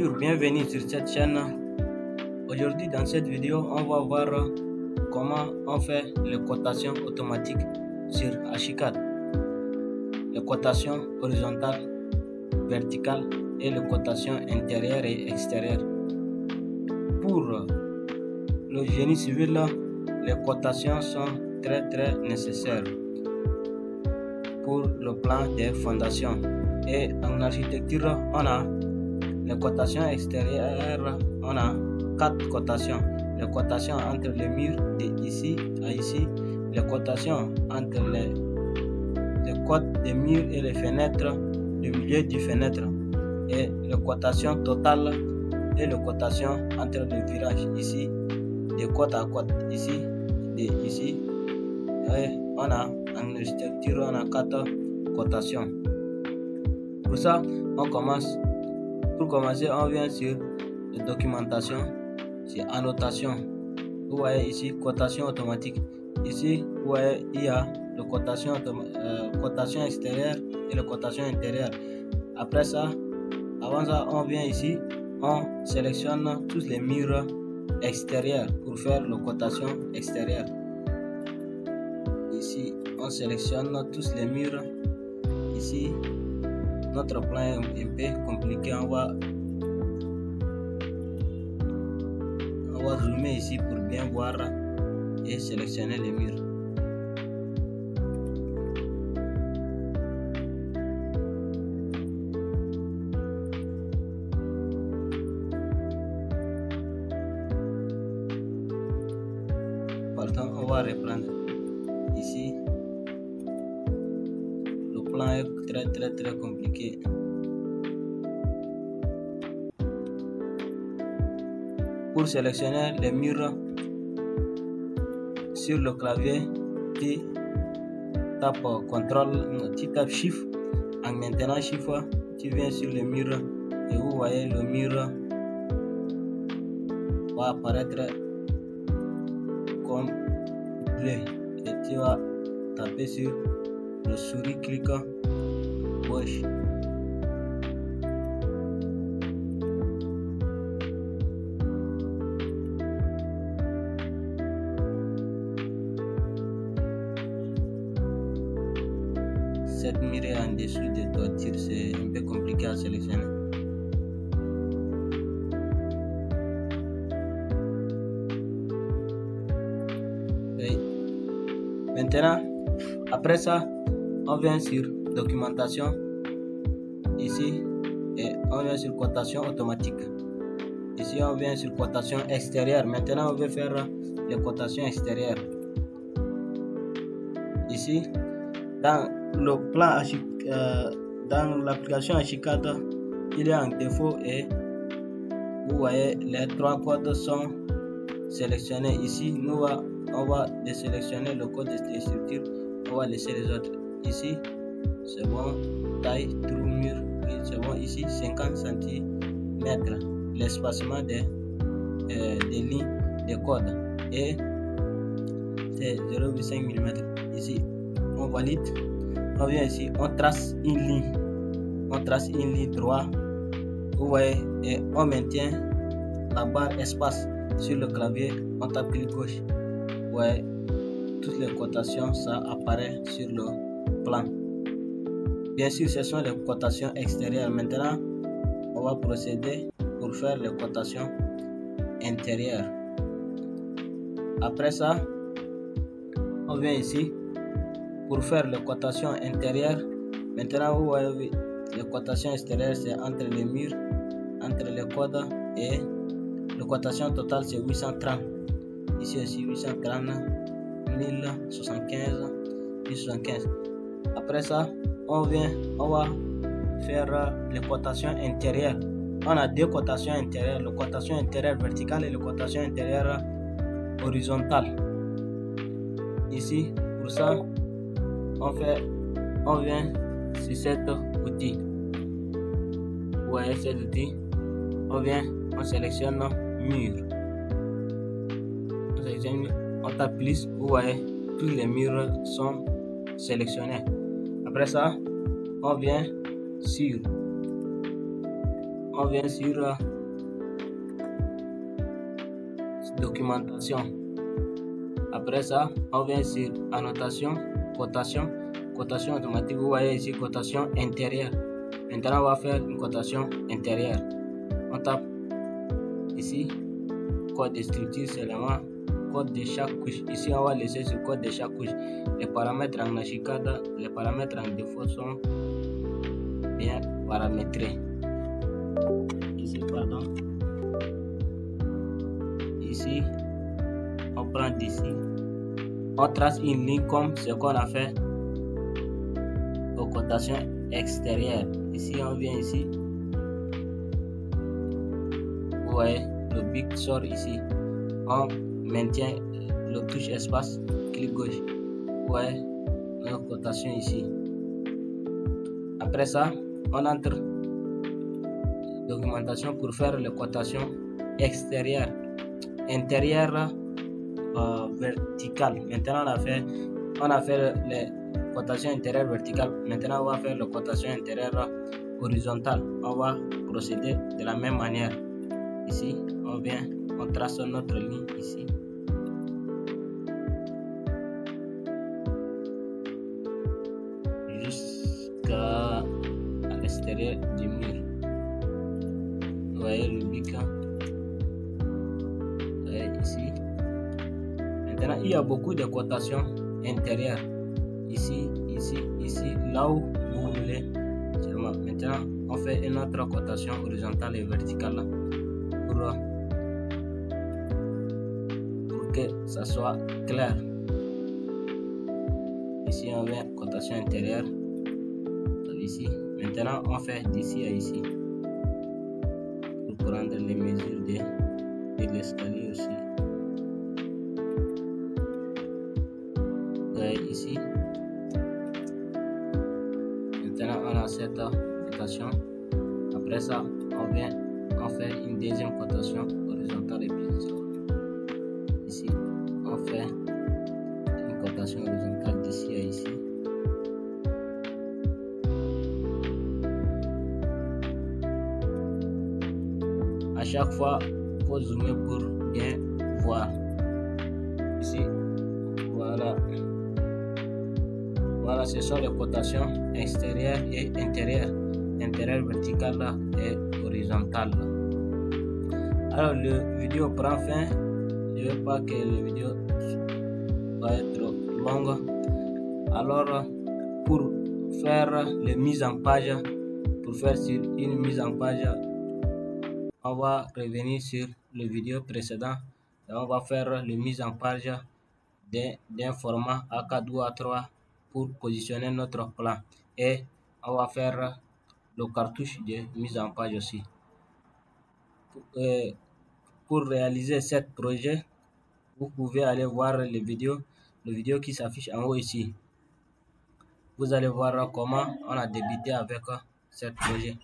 Bonjour, bienvenue sur cette chaîne. Aujourd'hui dans cette vidéo, on va voir comment on fait les cotations automatiques sur Archicad. Les cotations horizontales, verticales et les cotations intérieures et extérieures. Pour le génie civil, les cotations sont très nécessaires pour le plan des fondations. Et en architecture, on a les cotations extérieures, on a 4 cotations. Les cotations entre les murs de ici à ici, les cotations entre les côtes des murs et les fenêtres, le milieu du fenêtre, et les cotations totales et les cotations entre les virages ici, de côte à côte, ici, de ici. Et on a en architecture, on a 4 cotations. Pour ça, on commence. Pour commencer, on vient sur la documentation, sur annotation. Vous voyez ici, cotation automatique. Ici, vous voyez, il y a la cotation extérieure et la cotation intérieure. Après ça, avant ça, on vient ici, on sélectionne tous les murs extérieurs pour faire la cotation extérieure. Ici, on sélectionne tous les murs. Ici, notre plan est un peu compliqué. On va zoomer ici pour bien voir et sélectionner les murs. Pardon, on va reprendre ici. Le plan est très compliqué. Pour sélectionner les murs sur le clavier, tu tapes CTRL, tu tapes Shift. En maintenant Shift, tu viens sur le mur et vous voyez le mur va apparaître comme bleu et tu vas taper sur le souris clic gauche. Cette mire en dessous des toitures, c'est un peu compliqué à sélectionner. Oui. Maintenant, après ça, on vient sur documentation ici et on vient sur cotation automatique. Ici, on vient sur cotation extérieure. Maintenant, on veut faire les cotations extérieures. Ici, dans le plan dans l'application Archicad, il est en défaut et vous voyez les 3 codes sont sélectionnés. Ici, on va désélectionner le code de structure, on va laisser les autres. Ici, c'est bon, taille, trou, mur, c'est bon. Ici, 50 cm, l'espacement des lignes de code et c'est 0,5 mm. Ici, on valide. On vient ici, on trace une ligne droite, vous voyez, et on maintient la barre espace sur le clavier, on tape clic gauche. Vous voyez, toutes les cotations, ça apparaît sur le plan. Bien sûr, ce sont les cotations extérieures. Maintenant, on va procéder pour faire les cotations intérieures. Après ça, on vient ici pour faire les cotations intérieures. Maintenant, vous voyez, les cotations extérieures, c'est entre les murs, entre les codes, et la cotation totale, c'est 830. Ici aussi, 830, 1075, 1075. Après ça, on va faire les cotations intérieures. On a 2 cotations intérieures, la cotation intérieure verticale et la cotation intérieure horizontale. Ici, pour ça, on vient sur cet outil. Vous voyez cet outil, on sélectionne mur. On tape plus, vous voyez, tous les murs sont sélectionnés. Après ça, on vient sur on vient sur documentation. Après ça, on vient sur annotation, cotation automatique. Vous voyez ici cotation intérieure. Maintenant, on va faire une cotation intérieure. On tape ici code de structure seulement, code de chaque couche. Ici, on va laisser ce code de chaque couche. Les paramètres en Ashicad, les paramètres en défaut sont bien paramétrés. Ici, pardon. Ici, on prend d'ici. On trace une ligne comme ce qu'on a fait aux cotations extérieures. Ici, on vient ici. Vous voyez, le bic sort ici. On maintient le touche espace, clic gauche. Vous voyez, notre cotation ici. Après ça, on entre documentation pour faire les cotations extérieures, intérieures, verticales. Maintenant, on a fait les cotations intérieures verticales. Maintenant, on va faire les cotations intérieures horizontales. On va procéder de la même manière. Ici, on vient, on trace notre ligne ici. Jusqu'à l'extérieur du mur. Vous voyez le bic. Vous voyez ici. Maintenant, il y a beaucoup de cotations intérieures. Ici, là où vous voulez. Maintenant, on fait une autre cotation horizontale et verticale pour que ça soit clair. Ici, on vient cotation intérieure. Ici. Maintenant, on fait d'ici à ici pour prendre les mesures de l'escalier aussi. Ici. Maintenant, on a cette cotation. Après ça, on fait une deuxième cotation horizontale et puis ici, on fait une cotation horizontale d'ici à ici. À chaque fois, il faut zoomer pour bien voir. Ici, voilà. Voilà, ce sont les cotations extérieures et intérieures. Intérieure, verticale et horizontale. Alors, la vidéo prend fin. Je ne veux pas que la vidéo va être longue. Alors, pour faire les mises en page, pour faire sur une mise en page, on va revenir sur le vidéo précédent et on va faire la mise en page d'un format A4 ou A3 pour positionner notre plan. Et on va faire le cartouche de mise en page aussi. Pour réaliser ce projet, vous pouvez aller voir le vidéo qui s'affiche en haut ici. Vous allez voir comment on a débuté avec ce projet.